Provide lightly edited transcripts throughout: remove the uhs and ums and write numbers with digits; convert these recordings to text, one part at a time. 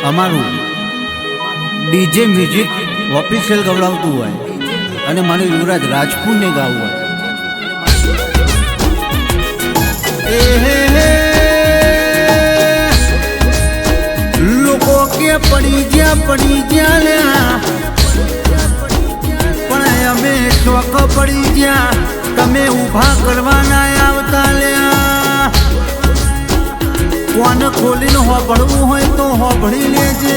અમારું DJ music official ગવડાવતું હોય અને મને યુવરાજ રાજપૂતને ગાવું હોય લોકો કે પડી જ્યાં લ્યા પણ અમે શોખ પડી જ્યાં તમે ઊભા કરવાના આવતા લ્યા કોને ખોલીને હોભળવું હોય તો હોભળી લેજે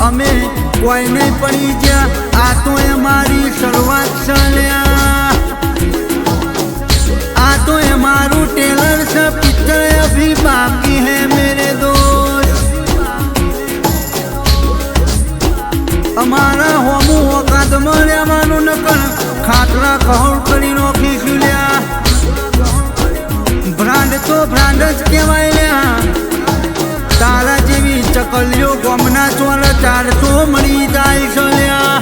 અમે કોઈ નહીં પડી જ્યાં આ તો અમારી શરૂઆત છે લ્યા આ તો અમારું ટેલર છે પિક્ચર અભી બાકી હે મેરે દોસ્ત અમારા હોમું ઓકાદમાં રહેવાનું નકર ખાતરા કહું કરી નોખીશું લ્યા બ્રાન્ડ તો બ્રાન્ડ જ કહેવાય લ્યા તારા જેવી ચકલીઓ ગમના ચોર 400 મળી જાય છે લ્યા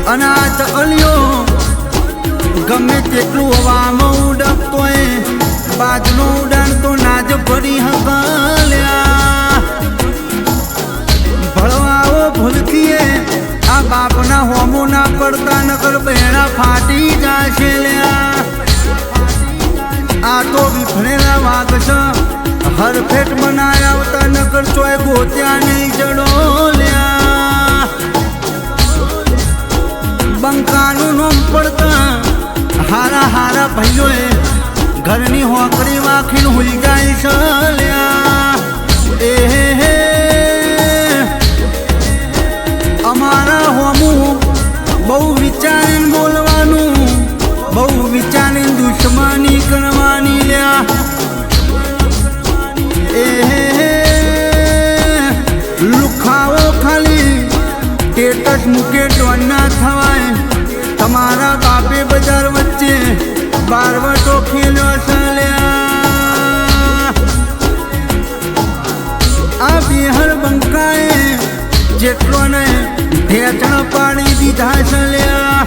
અને આ ચકલીઓ ગમે તેટલું હવામાં ઉડકતોય બાજનો ઉડાન તો નાજ ભરી હકાલ્યા ભળવાઓ ભૂલકીએ આ બાપના હોમો ના પડતા નકર બહેણા ફાટી જાશે લ્યા આ તો વિફરેલા વાઘ છે હરફેટ બનાયા આવતા નકર ચોય ગોત્યા નહીં જડો લ્યા બંકાનું નામ પડતા હારા હારા ભાઈઓએ ઘરની હોકરી વાખીને હુઈ જાય છે લ્યા અમારા હોમું બહુ વિચારીને બોલવાનું બહુ વિચારીને દુશ્મની કરવાની લ્યા લુખાવો ખાલી સ્ટેટસ મૂકે ડોન ના થવાય તમારા બાપે બજાર વચ્ચે બારવટો ખેલ્યો છે લ્યા આ બિહાર બંકાએ જેટલો ને ઢેચણ પાડી દીધા છે લ્યા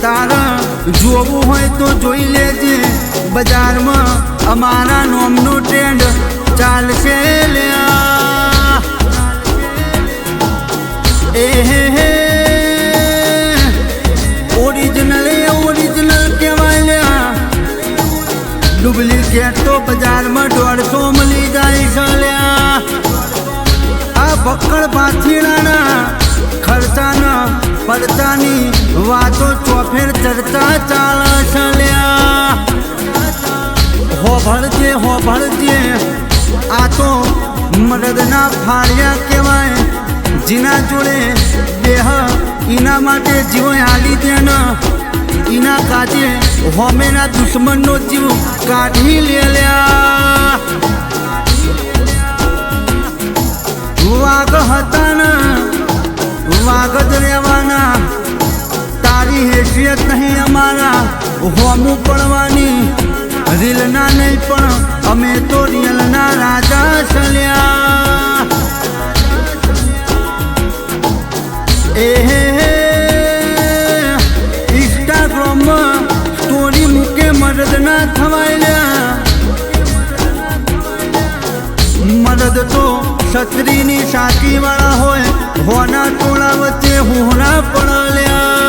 તારા જોવું હોય તો જોઈ લેજે બજારમાં અમારા નોમનો ટ્રેન્ડ ચાલશે લ્યા ઓરિજિનલ કહેવાય લ્યા ડુપ્લિકેટ તો બજારમાં 150 મળી જાય છે લ્યા આ ભક્કડ પાથીડાના ખર્ચાના પડતાની વાતો ચોફેર ચર્ચા ચાલે છે લ્યા હોભળજે આ તો મરદના ફાળિયા કહેવાય જીના જોડે દેહ ઈના માટે જીવ હાલી દેન ઈના કાજે હોમેના દુશ્મનનો જીવ કાઢી લે લ્યા વાઘ હતા ને વાઘ જ રહેવાના તારી હેસિયત નહીં અમારા હોમું પડવાની રીલના નહીં પણ અમે તો રિયલના રાજા છલ્યા ઇન્સ્ટાગ્રામમાં સ્ટોરી મૂકે મદદ ના થવાય મદદ તો છત્રીની સાકી વાળા હોય હોના ટોળા વચ્ચે હોના પડલ્યા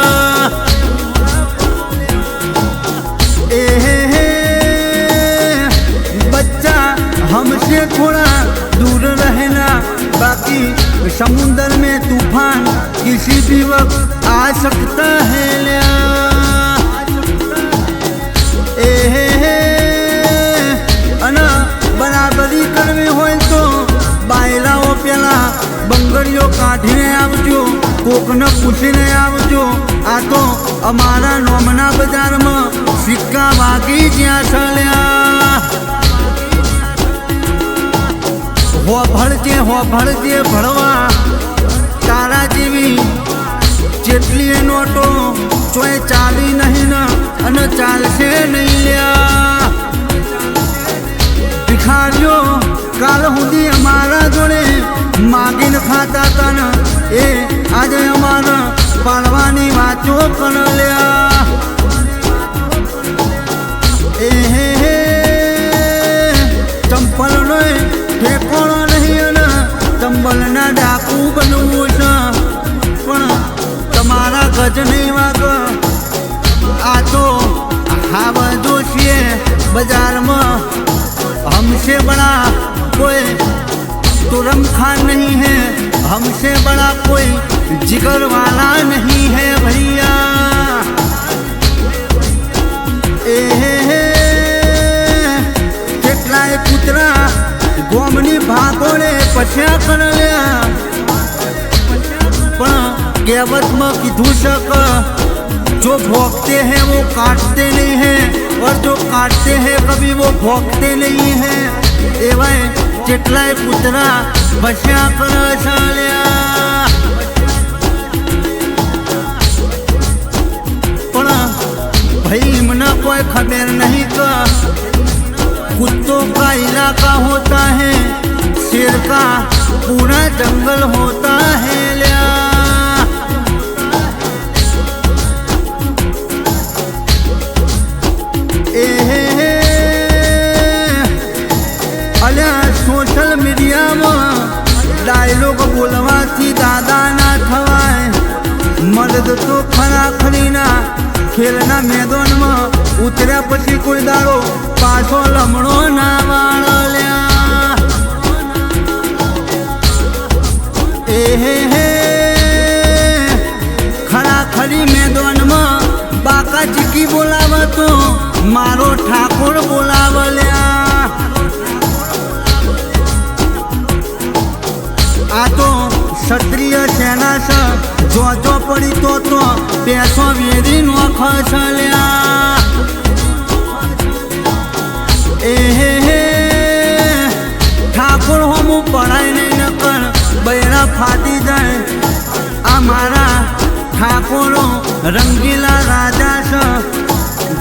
बच्चा हमसे थोड़ा दूर रहना बाकी समुंदर में तूफान किसी भी वक्त आ सकता है ल्या अना बराबरी करवी હોય તો બાયલાઓ પેલા બંગડીઓ કાઢીને આવજો કોકને પૂછીને આવજો આ તો અમારા નોમના બજારમાં સિક્કા વાગી જ્યાં છલ્યા હોભળજે ભળવા તારા જેવી જેટલી નોટો ચોય ચાલી નહીં ને અને ચાલશે નહીં લ્યા ભિખારીઓ કાલ સુધી અમારા જોડે માગીને ખાતા હતા ને એ આજે અમારા પાડવાની વાંચો કર લ્યા बड़ा कोई तुरम खान नहीं है, हमसे बड़ा कोई जिगर वाला नहीं है भैया। કેટલાય કૂતરા ગોમની ભાગોળે પછ્યા કર લ્યા, પણ કહેવતમાં કીધું શક जो भोंकते हैं वो काटते नहीं हैं, और जो काटते हैं कभी वो भोंकते नहीं हैं। एवं કેટલાય કૂતરા પછ્યા કર ચાલ્યા, પણ भाई इमना कोई खबर नहीं का कुत्तों का इलाका होता है, शेर का पूरा जंगल होता है ल्या। अल्या सोशल मीडिया में डायलॉग बोलवाथी दादा ना थवाय, मर्द तो खरा खरीना खेलना मैदान में उतर्या पछी कोई दाड़ो पाछो लमणो ना वाळल्या। खरा खरी मैदान में बाका चिकी बोलाव तो मारो ठाकुर बोलावल्या। आ तो क्षत्रिय सेना से जो जो पड़ी तो पैसों वेरी नो खसल्या। ठाकुर हम पढ़ाई नहीं न कर बैरा फाटी जाए, हमारा ठाकुरो रंगीला राजा से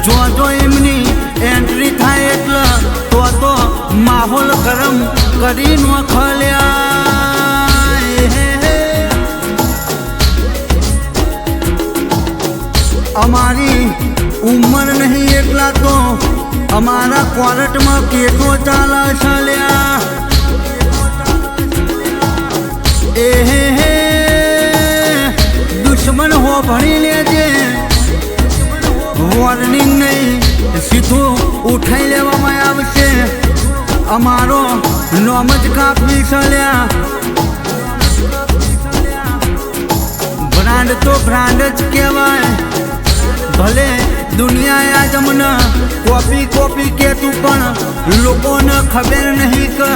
जो जो एमनी एंट्री थाय एटले तो माहौल गरम करी नो खल्या। हमारी उम्र नहीं एकला तो हमारा क्वारट में केसो चाला चलिया। दुश्मन हो भरी लेजे वार्निंग नहीं सीधो उठाई लेवा आवशे, अमारो नोमज काफी चलिया। ब्रांड तो ब्रांड ज कहेवाय, भले दुनिया आज मन कॉपी कॉपी के तू पण लोगों ने खबर नहीं का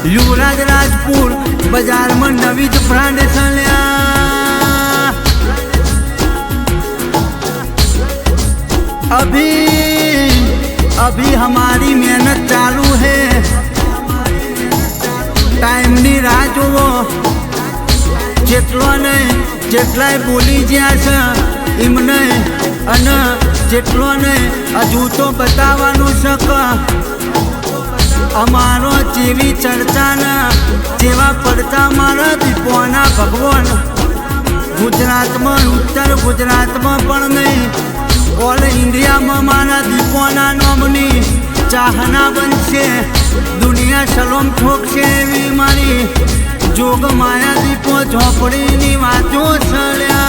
युवराज राजपूत बाजार में नवी ज ब्रांड चलिया। अभी अभी हमारी मेहनत चालू है, टाइम नहीं राह जोवो, जेटलो ने जेटलाय बोली ज्या छे इमने अने जेटलो ने हजू तो बतावानुं शक। अमारो जेवी चर्चा ना जेवा पड़ता मारा दीपोना भगवान गुजरात में उत्तर गुजरात में पण नहीं, ऑल इंडिया में मारा दीपोना नामनी चाहना बनशे, दुनिया सलोम ठोकशे एवी मारी जोग माया दीपो झोपड़ी नी वातो चल्या।